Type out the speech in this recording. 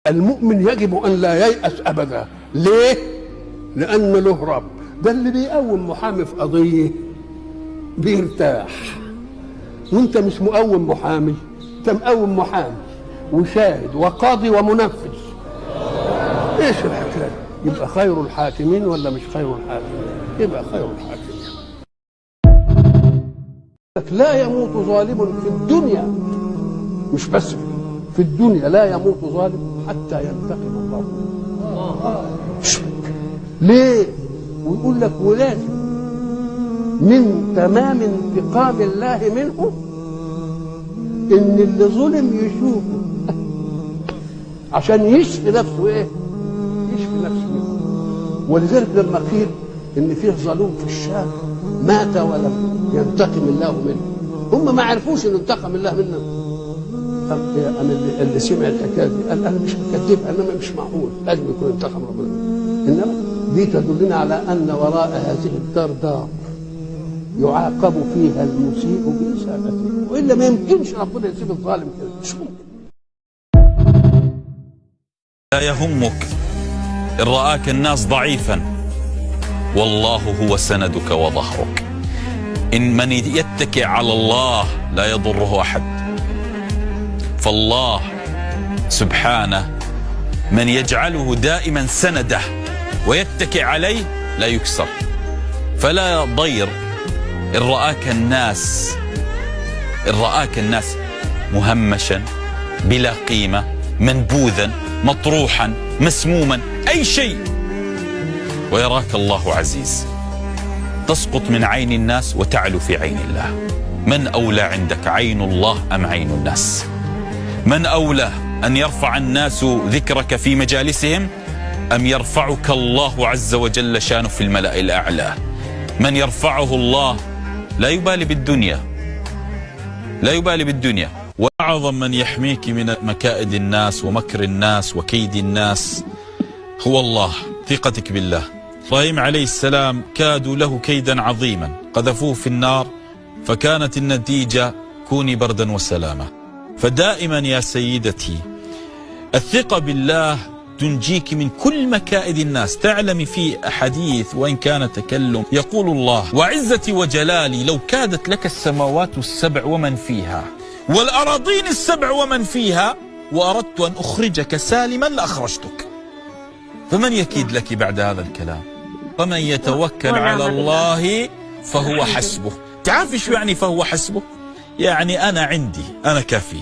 المؤمن يجب أن لا ييأس أبدا. ليه؟ لأن له رب. ده اللي بيقوم محامي في قضية بيرتاح، وانت مش مقوم محامي، انت مقوم محامي وشاهد وقاضي ومنفذ. ايش الحكاية؟ يبقى خير الحاكمين ولا مش خير الحاكمين؟ يبقى خير الحاكمين. لا يموت ظالم في الدنيا، مش بس في الدنيا، لا يموت ظالم حتى ينتقم الله. ليه؟ ويقول لك ولازم من تمام انتقام الله منه ان اللي ظلم يشوفه عشان يشفي نفسه. ايه؟ يشفي نفسه منه. ولذلك لما قيل ان فيه ظلوم في الشام مات ولم ينتقم الله منه، هم ما عرفوش ان انتقم الله منه. انا اللي سمع الحكايه دي قال انا مش هكذب، انما مش معقول، لازم يكون انتقم ربنا. انما دي تدلنا على ان وراء هذه الدار دار يعاقب فيها المسيء بإساءته، والا ما يمكنش ربنا يسيب الظالم كده، مش ممكن. لا يهمك إن رآك الناس ضعيفا، والله هو سندك وظهرك. إن من يتكئ على الله لا يضره أحد، فالله سبحانه من يجعله دائما سنده ويتكئ عليه لا يكسر. فلا ضير إن رآك الناس مهمشا بلا قيمة، منبوذا، مطروحا، مسموما، أي شيء، ويراك الله عزيز، تسقط من عين الناس وتعلو في عين الله. من أولى عندك، عين الله أم عين الناس؟ من أولى أن يرفع الناس ذكرك في مجالسهم أم يرفعك الله عز وجل شانه في الملأ الأعلى؟ من يرفعه الله لا يبالي بالدنيا، لا يبالي بالدنيا. وأعظم من يحميك من مكائد الناس ومكر الناس وكيد الناس هو الله. ثقتك بالله. إبراهيم عليه السلام كادوا له كيدا عظيما، قذفوه في النار، فكانت النتيجة كوني بردا وسلامة. فدائما يا سيدتي الثقة بالله تنجيك من كل مكائد الناس. تعلمي في حديث وإن كان تكلم، يقول الله: وعزتي وجلالي لو كادت لك السماوات السبع ومن فيها والأراضين السبع ومن فيها وأردت أن أخرجك سالما لأخرجتك. فمن يكيد لك بعد هذا الكلام؟ فمن يتوكل على الله فهو حسبه. تعرف شو يعني فهو حسبه؟ يعني أنا عندي، أنا كافي.